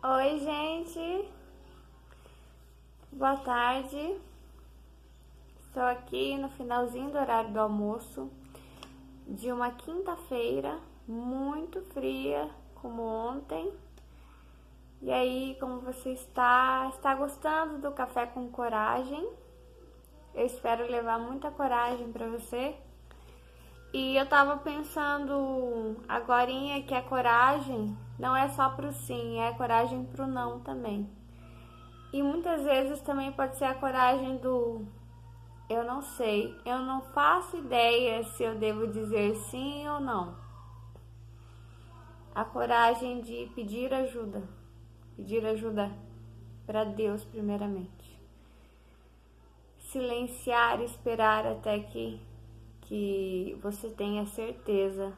Oi, gente. Boa tarde. Estou aqui no finalzinho do horário do almoço de uma quinta-feira muito fria, como ontem. E aí, como você está? Está gostando do café com coragem? Eu espero levar muita coragem para você. E eu tava pensando agorinha que a coragem não é só pro sim, é coragem pro não também. E muitas vezes também pode ser a coragem do eu não sei, eu não faço ideia se eu devo dizer sim ou não. A coragem de pedir ajuda para Deus primeiramente. Silenciar e esperar até que você tenha certeza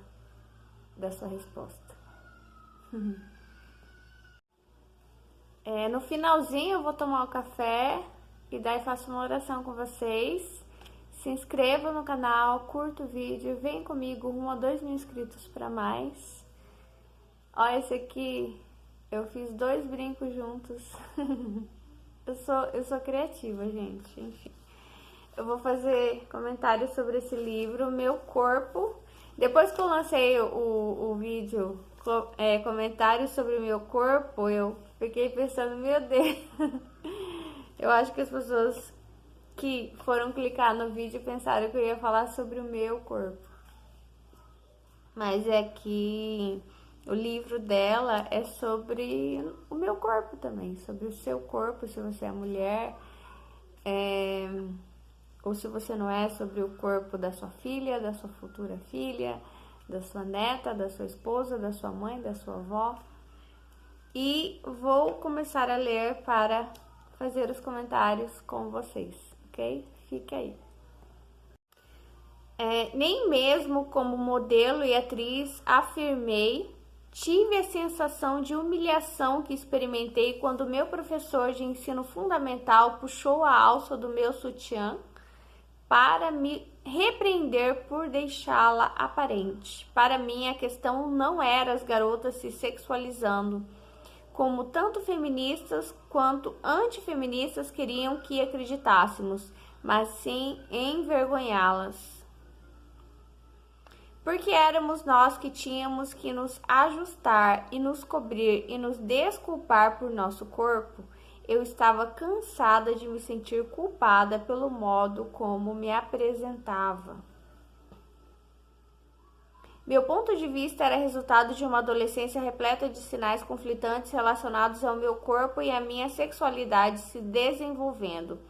da sua resposta. No finalzinho eu vou tomar o café e daí faço uma oração com vocês. Se inscreva no canal, curta o vídeo, vem comigo rumo a 2.000 inscritos para mais. Olha esse aqui, eu fiz 2 brincos juntos. eu sou criativa, gente, enfim. Eu vou fazer comentários sobre esse livro, Meu Corpo. Depois que eu lancei o vídeo comentários sobre o meu corpo, eu fiquei pensando, meu Deus, eu acho que as pessoas que foram clicar no vídeo pensaram que eu ia falar sobre o meu corpo. Mas é que o livro dela é sobre o meu corpo também, sobre o seu corpo, se você é mulher, ou se você não é, sobre o corpo da sua filha, da sua futura filha, da sua neta, da sua esposa, da sua mãe, da sua avó. E vou começar a ler para fazer os comentários com vocês, ok? Fique aí. Nem mesmo como modelo e atriz afirmei, tive a sensação de humilhação que experimentei quando meu professor de ensino fundamental puxou a alça do meu sutiã para me repreender por deixá-la aparente. Para mim, a questão não era as garotas se sexualizando, como tanto feministas quanto antifeministas queriam que acreditássemos, mas sim envergonhá-las. Porque éramos nós que tínhamos que nos ajustar e nos cobrir e nos desculpar por nosso corpo. Eu estava cansada de me sentir culpada pelo modo como me apresentava. Meu ponto de vista era resultado de uma adolescência repleta de sinais conflitantes relacionados ao meu corpo e à minha sexualidade se desenvolvendo.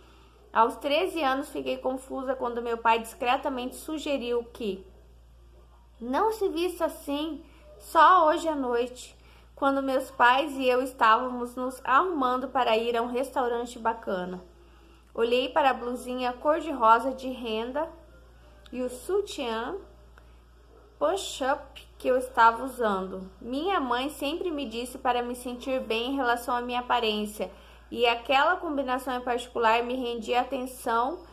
Aos 13 anos fiquei confusa quando meu pai discretamente sugeriu que não se vista assim só hoje à noite, quando meus pais e eu estávamos nos arrumando para ir a um restaurante bacana. Olhei para a blusinha cor-de-rosa de renda e o sutiã push-up que eu estava usando. Minha mãe sempre me disse para me sentir bem em relação à minha aparência, e aquela combinação em particular me rendia atenção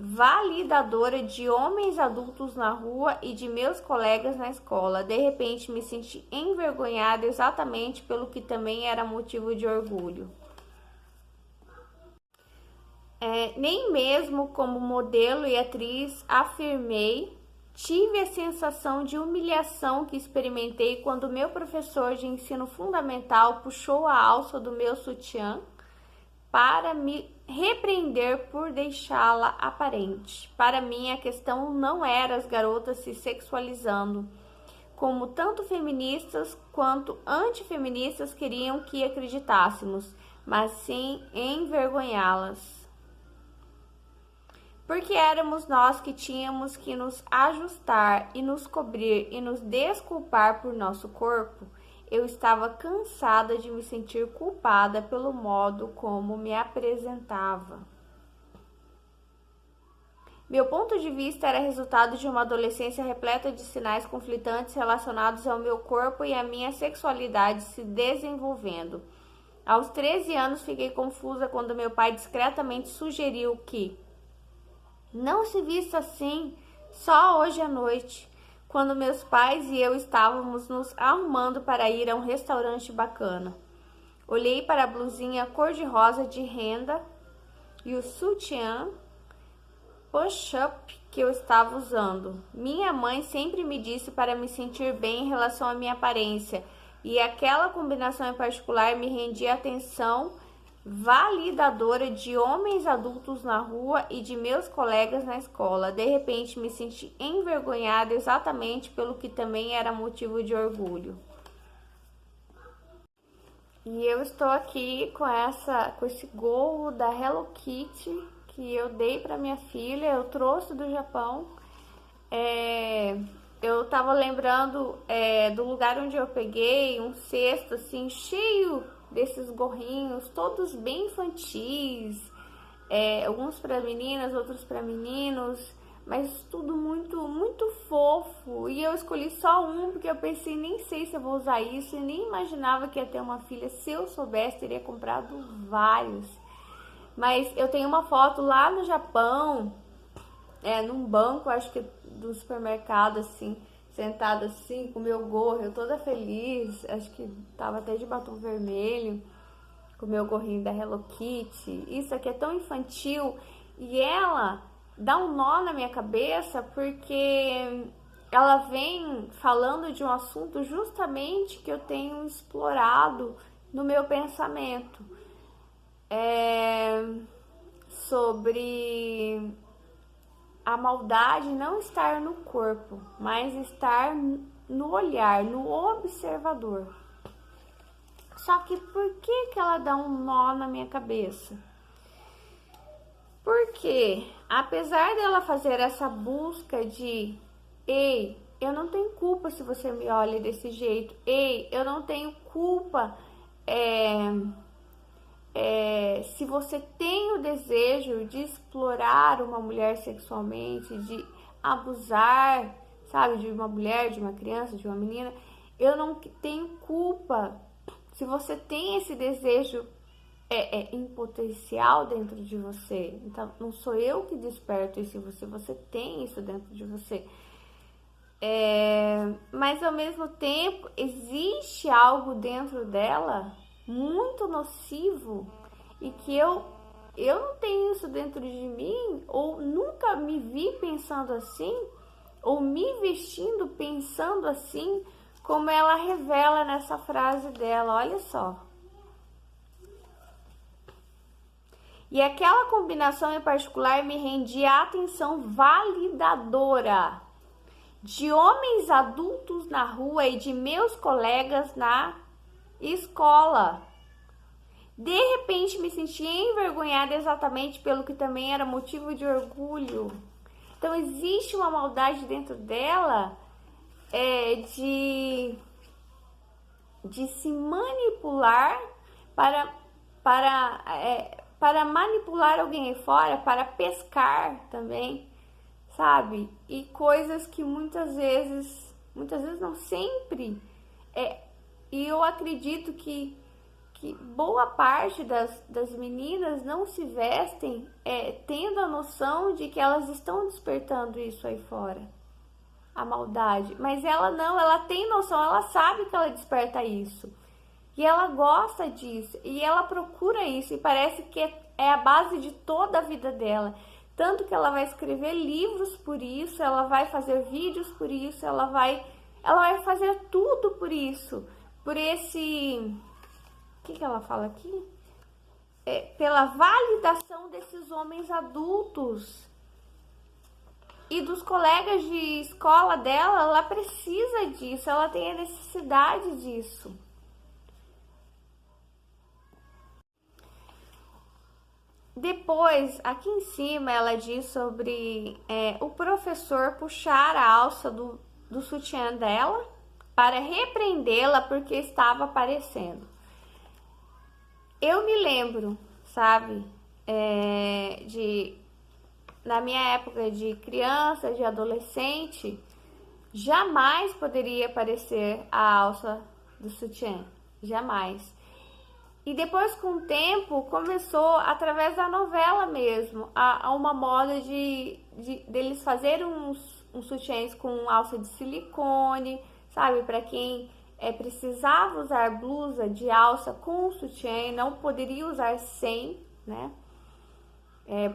validadora de homens adultos na rua e de meus colegas na escola. De repente me senti envergonhada exatamente pelo que também era motivo de orgulho. Nem mesmo como modelo e atriz afirmei, tive a sensação de humilhação que experimentei quando meu professor de ensino fundamental puxou a alça do meu sutiã para me repreender por deixá-la aparente. Para mim, a questão não era as garotas se sexualizando, como tanto feministas quanto antifeministas queriam que acreditássemos, mas sim envergonhá-las. Porque éramos nós que tínhamos que nos ajustar e nos cobrir e nos desculpar por nosso corpo. Eu estava cansada de me sentir culpada pelo modo como me apresentava. Meu ponto de vista era resultado de uma adolescência repleta de sinais conflitantes relacionados ao meu corpo e à minha sexualidade se desenvolvendo. Aos 13 anos fiquei confusa quando meu pai discretamente sugeriu que não se vista assim só hoje à noite, quando meus pais e eu estávamos nos arrumando para ir a um restaurante bacana. Olhei para a blusinha cor-de-rosa de renda e o sutiã push-up que eu estava usando. Minha mãe sempre me disse para me sentir bem em relação à minha aparência, e aquela combinação em particular me rendia atenção validadora de homens adultos na rua e de meus colegas na escola. De repente me senti envergonhada exatamente pelo que também era motivo de orgulho. E eu estou aqui com esse gorro da Hello Kitty que eu dei para minha filha, eu trouxe do Japão. Eu tava lembrando do lugar onde eu peguei um cesto assim cheio desses gorrinhos, todos bem infantis, alguns para meninas, outros para meninos, mas tudo muito fofo. E eu escolhi só um porque eu pensei, nem sei se eu vou usar isso, e nem imaginava que ia ter uma filha. Se eu soubesse, teria comprado vários. Mas eu tenho uma foto lá no Japão, num banco, acho que do supermercado, assim, sentada assim, com meu gorro, eu toda feliz, acho que tava até de batom vermelho, com meu gorrinho da Hello Kitty. Isso aqui é tão infantil, e ela dá um nó na minha cabeça, porque ela vem falando de um assunto justamente que eu tenho explorado no meu pensamento, sobre a maldade não estar no corpo, mas estar no olhar, no observador. Só que por que ela dá um nó na minha cabeça? Porque, apesar dela fazer essa busca de, ei, eu não tenho culpa se você me olha desse jeito, ei, eu não tenho culpa se você tem o desejo de explorar uma mulher sexualmente, de abusar, sabe, de uma mulher, de uma criança, de uma menina, eu não tenho culpa se você tem esse desejo em potencial dentro de você. Então, não sou eu que desperto isso em você, você tem isso dentro de você. Mas ao mesmo tempo, existe algo dentro dela muito nocivo e que eu não tenho isso dentro de mim, ou nunca me vi pensando assim, ou me vestindo pensando assim, como ela revela nessa frase dela. Olha só. E aquela combinação em particular me rendia a atenção validadora de homens adultos na rua e de meus colegas na escola. De repente me senti envergonhada exatamente pelo que também era motivo de orgulho. Então existe uma maldade dentro dela de se manipular para manipular alguém aí fora, para pescar também, sabe? E coisas que muitas vezes não, sempre, e eu acredito que boa parte das meninas não se vestem tendo a noção de que elas estão despertando isso aí fora, a maldade. Mas ela não, ela tem noção, ela sabe que ela desperta isso. E ela gosta disso, e ela procura isso, e parece que é a base de toda a vida dela. Tanto que ela vai escrever livros por isso, ela vai fazer vídeos por isso, ela vai fazer tudo por isso. Por esse... O que ela fala aqui? Pela validação desses homens adultos e dos colegas de escola dela. Ela precisa disso, ela tem a necessidade disso. Depois, aqui em cima, ela diz sobre o professor puxar a alça do sutiã dela para repreendê-la porque estava aparecendo. Eu me lembro, sabe, na minha época de criança, de adolescente, jamais poderia aparecer a alça do sutiã, jamais. E depois, com o tempo, começou, através da novela mesmo, a uma moda deles fazerem uns sutiãs com alça de silicone, sabe, para quem precisava usar blusa de alça com sutiã, não poderia usar sem, né?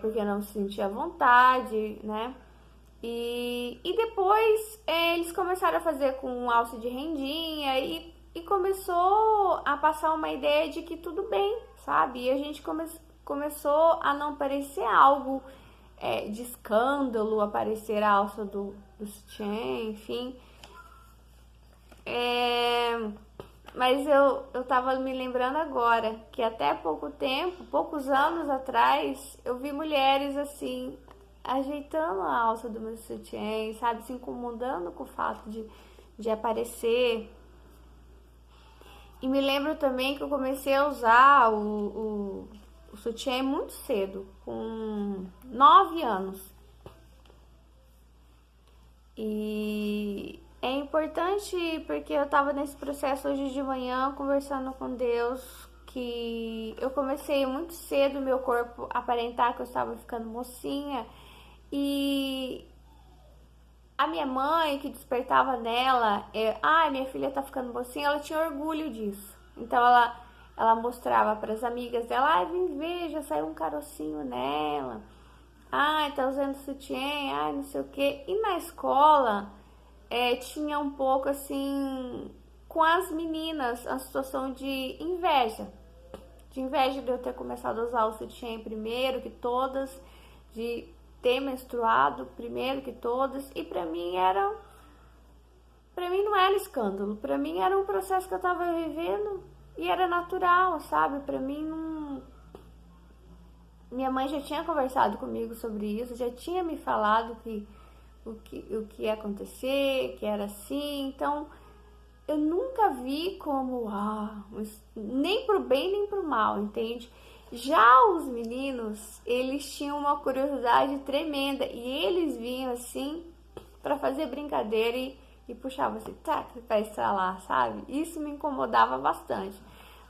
Porque não se sentia à vontade, né? E depois eles começaram a fazer com alça de rendinha e começou a passar uma ideia de que tudo bem, sabe? E a gente começou a não parecer algo de escândalo, aparecer a alça do sutiã, enfim. Mas eu tava me lembrando agora que até pouco tempo, poucos anos atrás, eu vi mulheres assim, ajeitando a alça do meu sutiã, sabe? Se incomodando com o fato de aparecer. E me lembro também que eu comecei a usar o sutiã muito cedo, com 9 anos. E é importante porque eu tava nesse processo hoje de manhã, conversando com Deus, que eu comecei muito cedo meu corpo aparentar que eu estava ficando mocinha. E a minha mãe, que despertava nela, minha filha tá ficando mocinha, ela tinha orgulho disso. Então ela mostrava para as amigas dela, vem ver, já saiu um carocinho nela. Tá usando sutiã, não sei o quê. E na escola tinha um pouco assim, com as meninas, a situação de inveja. De inveja de eu ter começado a usar o sutiã primeiro que todas, de ter menstruado primeiro que todas, e pra mim não era escândalo, pra mim era um processo que eu tava vivendo e era natural, sabe? Pra mim não. Minha mãe já tinha conversado comigo sobre isso, já tinha me falado o que ia acontecer, que era assim, então eu nunca vi como nem pro bem nem pro mal, entende? Já os meninos, eles tinham uma curiosidade tremenda e eles vinham assim pra fazer brincadeira e puxavam assim, pra estralar, sabe? Isso me incomodava bastante.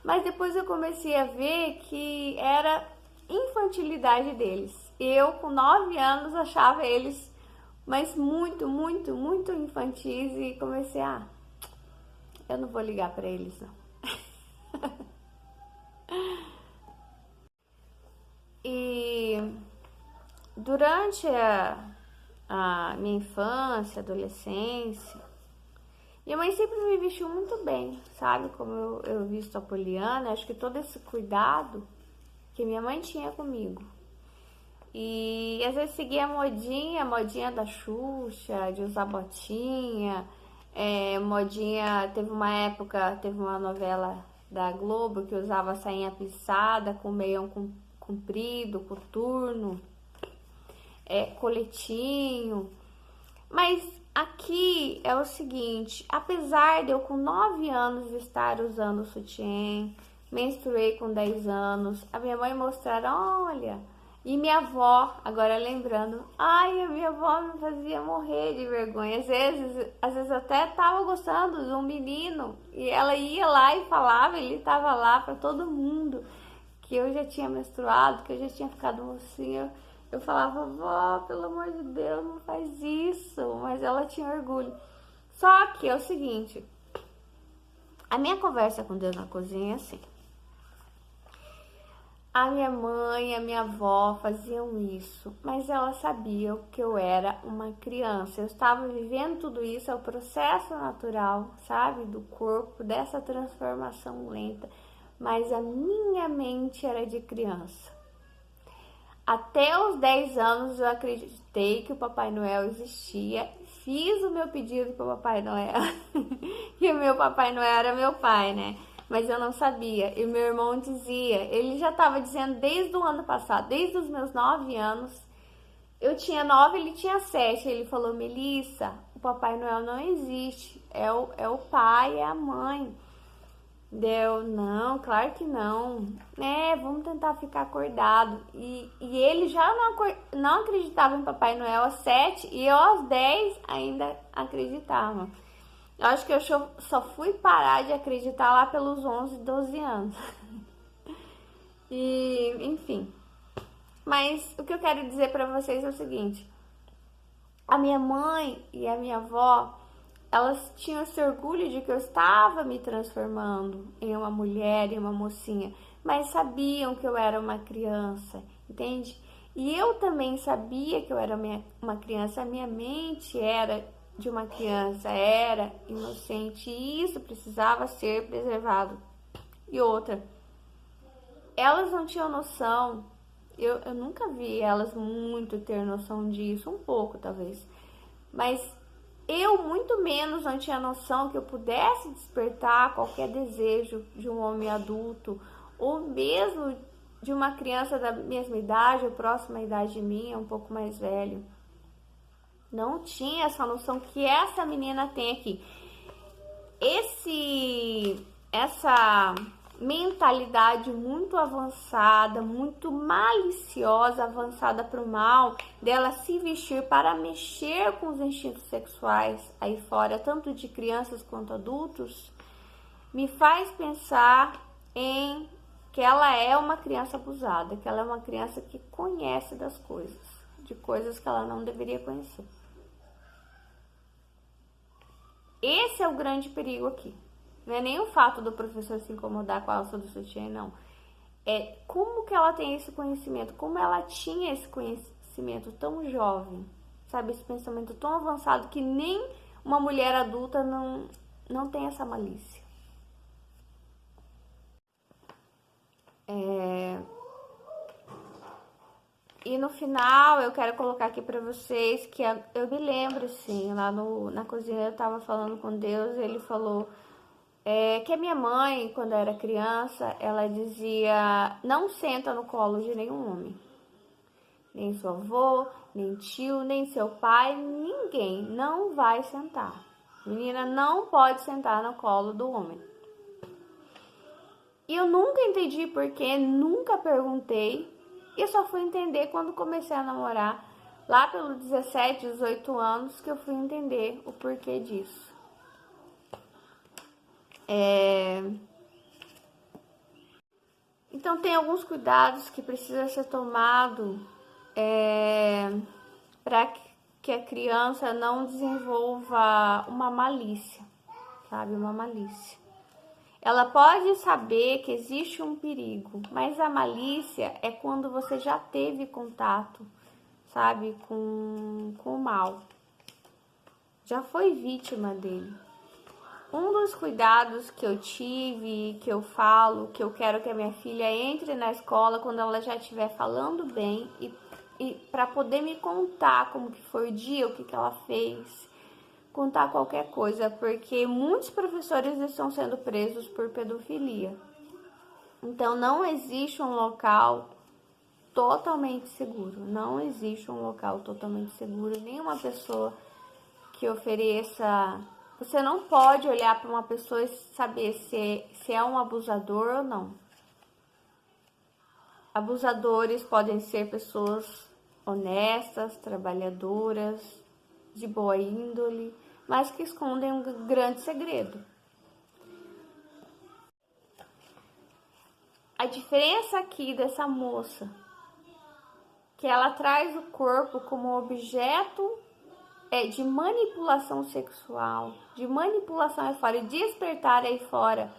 Mas depois eu comecei a ver que era infantilidade deles. Eu, com 9 anos, achava eles, mas muito, muito, muito infantis e comecei eu não vou ligar pra eles, não. E durante a minha infância, adolescência, minha mãe sempre me vestiu muito bem, sabe? Como eu visto a Poliana, acho que todo esse cuidado que minha mãe tinha comigo. E às vezes seguia a modinha da Xuxa, de usar botinha, modinha, teve uma novela da Globo que usava sainha plissada com meião comprido, coturno, coletinho. Mas aqui é o seguinte, apesar de eu com 9 anos estar usando sutiã, menstruei com 10 anos, a minha mãe mostraram, olha, e minha avó, agora lembrando, a minha avó me fazia morrer de vergonha, às vezes eu até tava gostando de um menino, e ela ia lá e falava, ele tava lá pra todo mundo, que eu já tinha menstruado, que eu já tinha ficado mocinha. Eu falava, vó, pelo amor de Deus, não faz isso. Mas ela tinha orgulho. Só que é o seguinte, a minha conversa com Deus na cozinha é assim. A minha mãe, a minha avó faziam isso, mas elas sabiam que eu era uma criança. Eu estava vivendo tudo isso, é o processo natural, sabe, do corpo, dessa transformação lenta. Mas a minha mente era de criança. Até os 10 anos eu acreditei que o Papai Noel existia, fiz o meu pedido para o Papai Noel, e o meu Papai Noel era meu pai, né? Mas eu não sabia, e meu irmão dizia, ele já estava dizendo desde o ano passado, desde os meus 9 anos, eu tinha 9, ele tinha 7, ele falou, Melissa, o Papai Noel não existe, é o pai, é a mãe. Deu, não, claro que não. Vamos tentar ficar acordado. E ele já não acreditava em Papai Noel aos 7 e eu aos 10 ainda acreditava. Eu acho que eu só fui parar de acreditar lá pelos 11, 12 anos. E, enfim. Mas o que eu quero dizer pra vocês é o seguinte. A minha mãe e a minha avó elas tinham esse orgulho de que eu estava me transformando em uma mulher, em uma mocinha, mas sabiam que eu era uma criança, entende? E eu também sabia que eu era uma criança, a minha mente era de uma criança, era inocente, e isso precisava ser preservado. E outra, elas não tinham noção, eu nunca vi elas muito ter noção disso, um pouco talvez, mas eu muito menos não tinha noção que eu pudesse despertar qualquer desejo de um homem adulto, ou mesmo de uma criança da mesma idade ou próxima idade de mim, um pouco mais velho. Não tinha essa noção que essa menina tem aqui. Essa mentalidade muito avançada, muito maliciosa, avançada para o mal, dela se vestir para mexer com os instintos sexuais aí fora, tanto de crianças quanto adultos, me faz pensar em que ela é uma criança abusada, que ela é uma criança que conhece das coisas, de coisas que ela não deveria conhecer. Esse é o grande perigo aqui. Não é nem o fato do professor se incomodar com a alça do sutiã, não. É como que ela tem esse conhecimento, como ela tinha esse conhecimento tão jovem, sabe? Esse pensamento tão avançado que nem uma mulher adulta não tem essa malícia. E no final eu quero colocar aqui pra vocês que eu me lembro, assim, lá na cozinha eu tava falando com Deus, ele falou que a minha mãe, quando eu era criança, ela dizia: não senta no colo de nenhum homem. Nem seu avô, nem tio, nem seu pai, ninguém não vai sentar. Menina não pode sentar no colo do homem. E eu nunca entendi porquê, nunca perguntei. E só fui entender quando comecei a namorar, lá pelos 17, 18 anos, que eu fui entender o porquê disso. Então tem alguns cuidados que precisa ser tomado para que a criança não desenvolva uma malícia, sabe? Uma malícia. Ela pode saber que existe um perigo, mas a malícia é quando você já teve contato, sabe, com o mal. Já foi vítima dele. Um dos cuidados que eu tive, que eu falo, que eu quero que a minha filha entre na escola quando ela já estiver falando bem e para poder me contar como que foi o dia, o que ela fez, contar qualquer coisa, porque muitos professores estão sendo presos por pedofilia. Então não existe um local totalmente seguro, não existe um local totalmente seguro, nenhuma pessoa que ofereça. Você não pode olhar para uma pessoa e saber se é um abusador ou não. Abusadores podem ser pessoas honestas, trabalhadoras, de boa índole, mas que escondem um grande segredo. A diferença aqui dessa moça, que ela traz o corpo como objeto de manipulação sexual, de manipulação aí fora, de despertar aí fora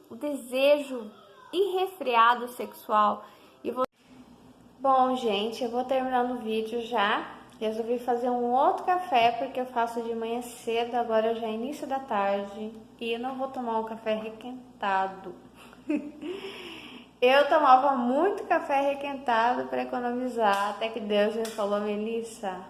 o desejo irrefreado sexual. Bom, gente, eu vou terminando o vídeo já. Resolvi fazer um outro café, porque eu faço de manhã cedo, agora já é início da tarde. E eu não vou tomar um café requentado. Eu tomava muito café requentado para economizar, até que Deus me falou: Melissa,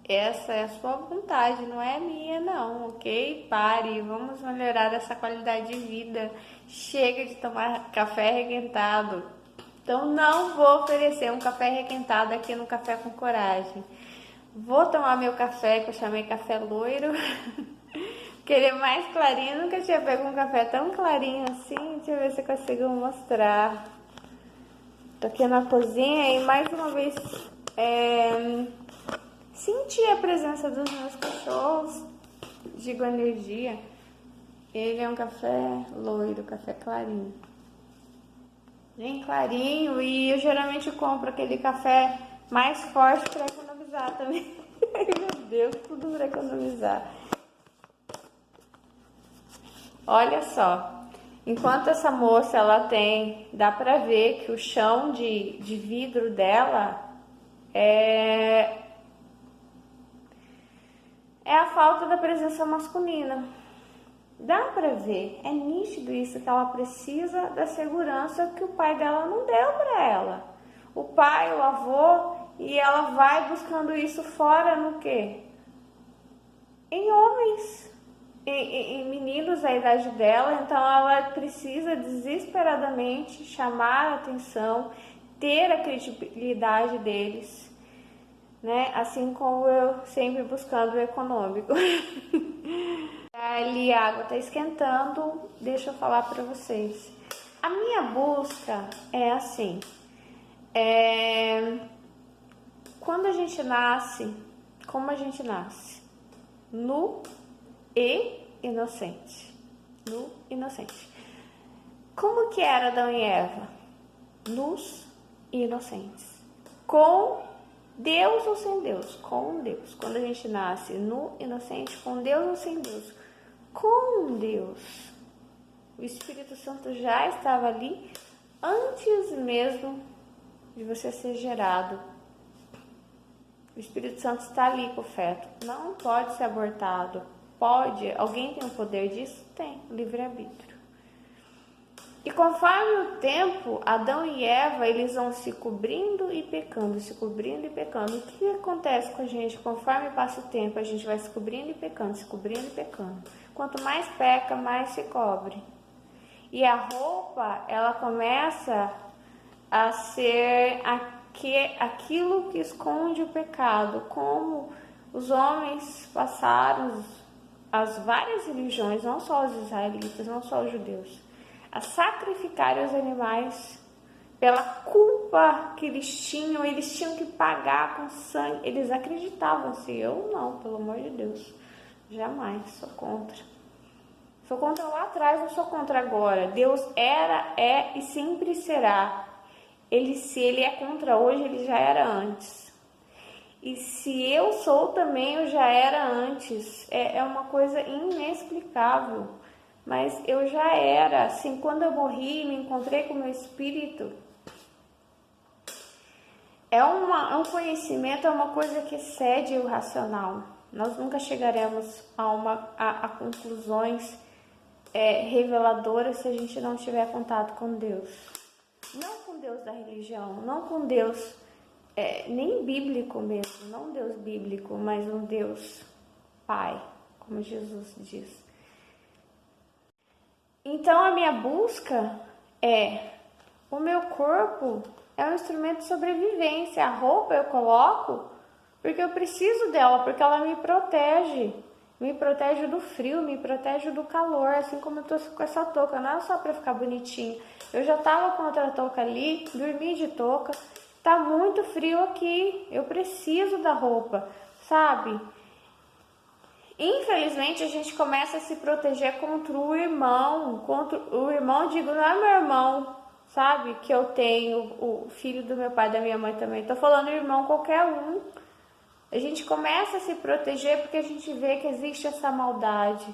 essa é a sua vontade, não é minha não, ok? Pare, vamos melhorar essa qualidade de vida. Chega de tomar café requentado. Então não vou oferecer um café requentado aqui no Café com Coragem. Vou tomar meu café, que eu chamei café loiro. Querer mais clarinho, nunca tinha pego um café tão clarinho assim. Deixa eu ver se eu consigo mostrar. Tô aqui na cozinha e mais uma vez senti a presença dos meus cachorros. Digo energia. Ele é um café loiro, café clarinho. Bem clarinho, e eu geralmente compro aquele café mais forte para economizar também. Ai, meu Deus, tudo para economizar. Olha só, enquanto essa moça ela tem, dá pra ver que o chão de vidro dela é a falta da presença masculina. Dá pra ver, é nítido isso, que ela precisa da segurança que o pai dela não deu pra ela. O pai, o avô, e ela vai buscando isso fora no quê? Em homens, em meninos da idade dela. Então ela precisa desesperadamente chamar a atenção, ter a credibilidade deles, né? Assim como eu sempre buscando o econômico. Ali a água tá esquentando, deixa eu falar para vocês. A minha busca é assim, quando a gente nasce, como a gente nasce? Nu e inocente. Nu e inocente. Como que era Adão e Eva? Nus e inocentes. Com Deus ou sem Deus? Com Deus. Quando a gente nasce nu, inocente, com Deus ou sem Deus? Com Deus. O Espírito Santo já estava ali antes mesmo de você ser gerado. O Espírito Santo está ali com o feto. Não pode ser abortado. Pode? Alguém tem o poder disso? Tem. Livre-arbítrio. E conforme o tempo, Adão e Eva, eles vão se cobrindo e pecando, se cobrindo e pecando. O que acontece com a gente? Conforme passa o tempo, a gente vai se cobrindo e pecando, se cobrindo e pecando. Quanto mais peca, mais se cobre. E a roupa, ela começa a ser aquilo que esconde o pecado. Como os homens passaram, as várias religiões, não só os israelitas, não só os judeus, a sacrificarem os animais pela culpa que eles tinham que pagar com sangue. Eles acreditavam assim, eu não, pelo amor de Deus, jamais, sou contra. Sou contra lá atrás, não sou contra agora. Deus era, é e sempre será. Se ele é contra hoje, ele já era antes. E se eu sou também, eu já era antes. É uma coisa inexplicável. Mas eu já era, assim, quando eu morri, me encontrei com o meu espírito. É um conhecimento, é uma coisa que excede o racional. Nós nunca chegaremos a conclusões reveladoras se a gente não tiver contato com Deus. Não com Deus da religião, não com Deus nem bíblico mesmo, não Deus bíblico, mas um Deus Pai, como Jesus diz. Então a minha busca o meu corpo é um instrumento de sobrevivência. A roupa eu coloco porque eu preciso dela, porque ela me protege do frio, me protege do calor, assim como eu tô com essa touca. Não é só pra ficar bonitinho. Eu já tava com outra touca ali, dormi de touca, tá muito frio aqui, eu preciso da roupa, sabe? Infelizmente a gente começa a se proteger contra o irmão, digo, não é meu irmão, sabe? Que eu tenho, o filho do meu pai e da minha mãe também, tô falando irmão qualquer um. A gente começa a se proteger porque a gente vê que existe essa maldade,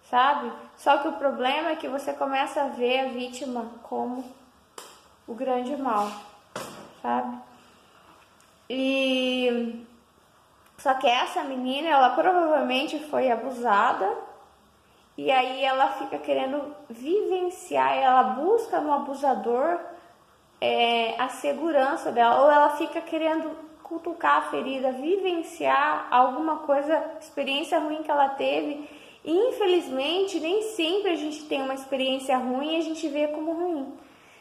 sabe? Só que o problema é que você começa a ver a vítima como o grande mal, sabe? Só que essa menina, ela provavelmente foi abusada e aí ela fica querendo vivenciar, ela busca no abusador a segurança dela, ou ela fica querendo cutucar a ferida, vivenciar alguma coisa, experiência ruim que ela teve. E infelizmente nem sempre a gente tem uma experiência ruim e a gente vê como ruim.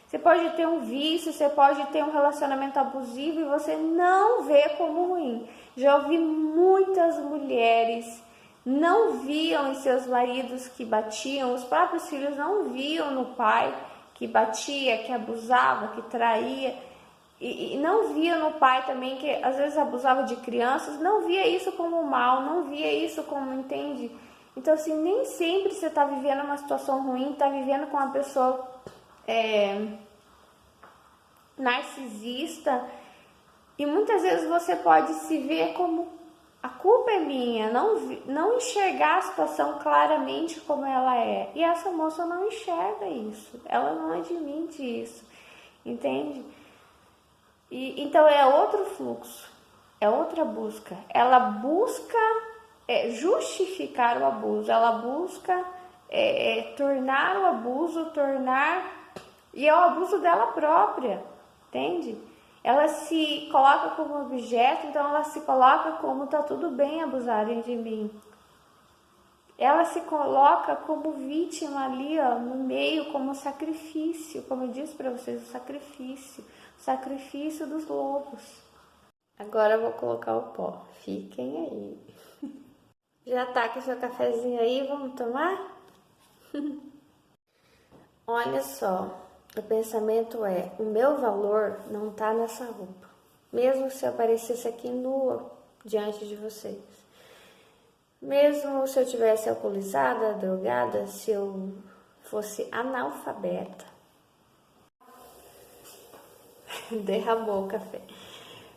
Você pode ter um vício, você pode ter um relacionamento abusivo e você não vê como ruim. Já ouvi muitas mulheres não viam em seus maridos que batiam, os próprios filhos não viam no pai que batia, que abusava, que traía, e não via no pai também que às vezes abusava de crianças, não via isso como mal, não via isso como, entende? Então assim, nem sempre você está vivendo uma situação ruim, está vivendo com uma pessoa narcisista, e muitas vezes você pode se ver como A culpa é minha, não enxergar a situação claramente como ela é. E essa moça não enxerga isso, ela não admite isso, entende? Então é outro fluxo, é outra busca. Ela busca justificar o abuso, ela busca tornar o abuso, e é o abuso dela própria, entende? Ela se coloca como objeto, então ela se coloca como tá tudo bem abusarem de mim. Ela se coloca como vítima ali, ó, no meio, como sacrifício, como eu disse para vocês, o sacrifício dos lobos. Agora eu vou colocar o pó, fiquem aí. Já tá com o seu cafezinho aí, vamos tomar? Olha só, o pensamento é, o meu valor não tá nessa roupa. Mesmo se eu aparecesse aqui nua diante de vocês. Mesmo se eu tivesse alcoolizada, drogada, se eu fosse analfabeta. Derramou o café.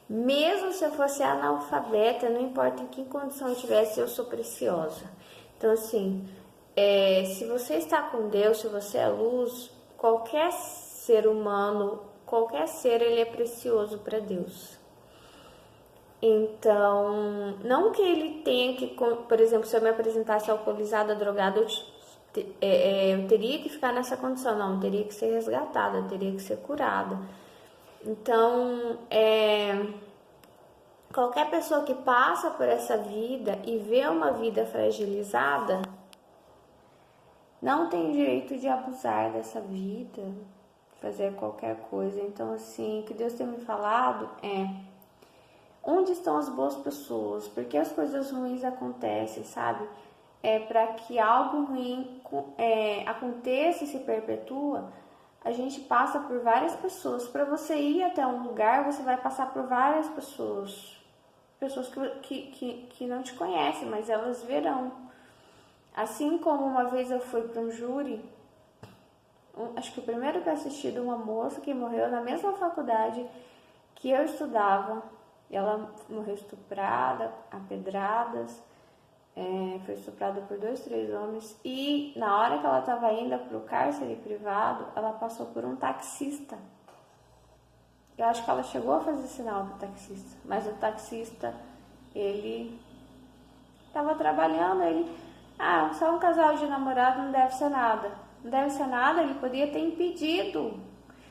Mesmo se eu fosse analfabeta, não importa em que condição eu tivesse, eu sou preciosa. Então, assim, se você está com Deus, se você é luz, qualquer ser humano, qualquer ser, ele é precioso para Deus. Então, não que ele tenha que, por exemplo, se eu me apresentasse alcoolizada, drogada, eu teria que ficar nessa condição. Não, eu teria que ser resgatada, eu teria que ser curada. Então, qualquer pessoa que passa por essa vida e vê uma vida fragilizada, não tem direito de abusar dessa vida, fazer qualquer coisa. Então, assim, o que Deus tem me falado onde estão as boas pessoas? Porque as coisas ruins acontecem, sabe? Para que algo ruim aconteça e se perpetua, a gente passa por várias pessoas. Para você ir até um lugar, você vai passar por várias pessoas. Pessoas que não te conhecem, mas elas verão. Assim como uma vez eu fui para um júri, acho que o primeiro que eu assisti de uma moça que morreu na mesma faculdade que eu estudava. Ela morreu estuprada, a pedradas, foi estuprada por 2, 3 homens. E na hora que ela estava indo para o cárcere privado, ela passou por um taxista. Eu acho que ela chegou a fazer sinal pro taxista, mas o taxista, ele estava trabalhando, só um casal de namorado não deve ser nada. Não deve ser nada, ele poderia ter impedido.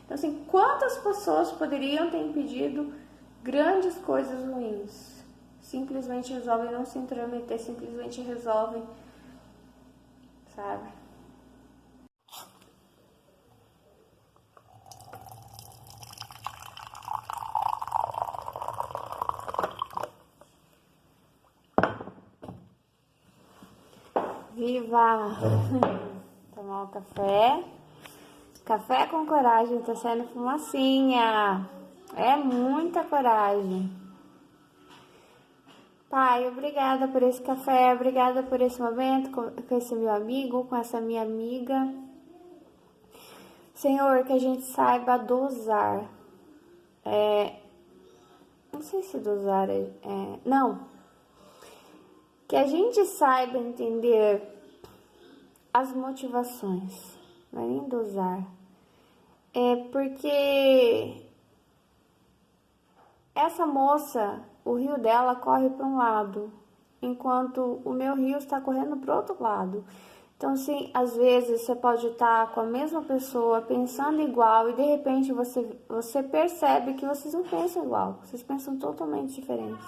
Então, assim, quantas pessoas poderiam ter impedido grandes coisas ruins? Simplesmente resolvem não se intrometer, simplesmente resolvem, sabe? Viva! Tomar um café. Café com coragem, tá saindo fumacinha. É muita coragem. Pai, obrigada por esse café, obrigada por esse momento com esse meu amigo, com essa minha amiga. Senhor, que a gente saiba dosar. Não sei se dosar não. Que a gente saiba entender as motivações, não é nem dosar. Porque essa moça, o rio dela corre para um lado, enquanto o meu rio está correndo para o outro lado. Então, assim, às vezes você pode estar com a mesma pessoa, pensando igual, e de repente você percebe que vocês não pensam igual, vocês pensam totalmente diferente.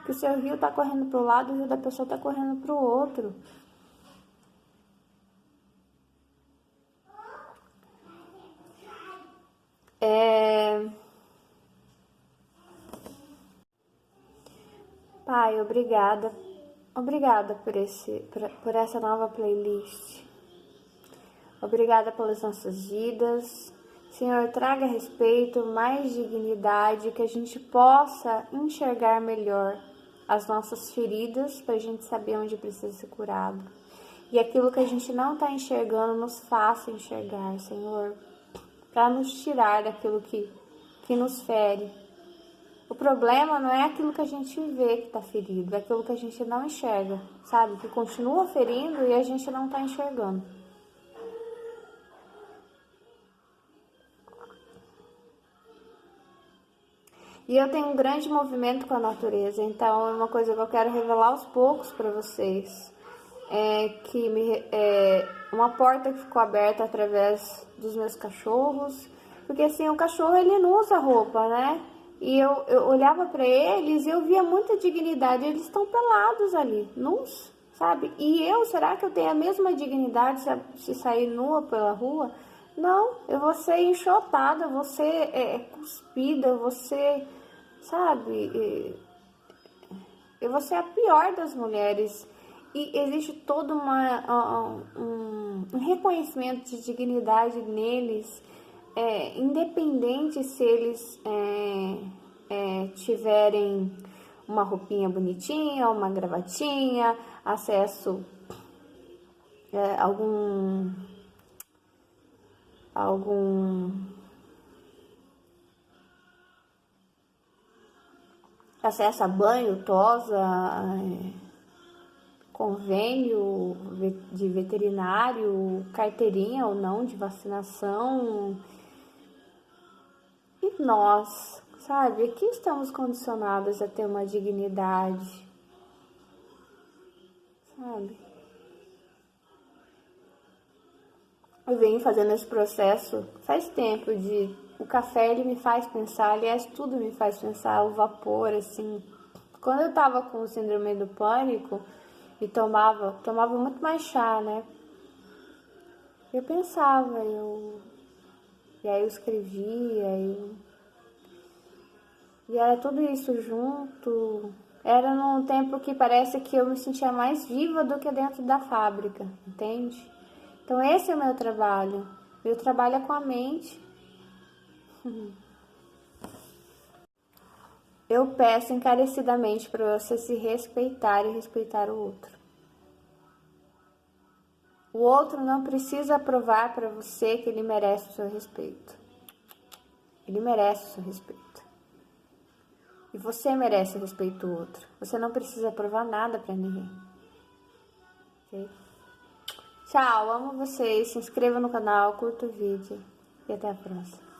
Que o seu rio está correndo para o lado e o rio da pessoa está correndo para o outro. Pai, obrigada. Obrigada por essa nova playlist. Obrigada pelas nossas vidas. Senhor, traga respeito, mais dignidade, que a gente possa enxergar melhor as nossas feridas, para a gente saber onde precisa ser curado. E aquilo que a gente não está enxergando, nos faça enxergar, Senhor, para nos tirar daquilo que nos fere. O problema não é aquilo que a gente vê que tá ferido, é aquilo que a gente não enxerga, sabe? Que continua ferindo e a gente não tá enxergando. E eu tenho um grande movimento com a natureza, então é uma coisa que eu quero revelar aos poucos para vocês. Uma porta que ficou aberta através dos meus cachorros, porque assim, o cachorro ele não usa roupa, né? E eu olhava para eles e eu via muita dignidade, eles estão pelados ali, nus, sabe? E será que eu tenho a mesma dignidade se sair nua pela rua? Não, eu vou ser enxotada, eu vou ser cuspida, eu vou ser, sabe? Eu vou ser a pior das mulheres. E existe todo um reconhecimento de dignidade neles, independente se eles tiverem uma roupinha bonitinha, uma gravatinha, acesso a algum acesso a banho, tosa, convênio de veterinário, carteirinha ou não de vacinação. E nós, sabe, aqui estamos condicionados a ter uma dignidade, sabe? Eu venho fazendo esse processo faz tempo o café ele me faz pensar, aliás, tudo me faz pensar, o vapor, assim. Quando eu tava com síndrome do pânico e tomava muito mais chá, né? Eu pensava, e aí eu escrevia, e era tudo isso junto. Era num tempo que parece que eu me sentia mais viva do que dentro da fábrica, entende? Então esse é o meu trabalho. Meu trabalho é com a mente. Eu peço encarecidamente para você se respeitar e respeitar o outro. O outro não precisa provar para você que ele merece o seu respeito. Ele merece o seu respeito. E você merece o respeito do outro. Você não precisa provar nada para ninguém. Ok? Tchau, amo vocês. Se inscreva no canal, curta o vídeo. E até a próxima.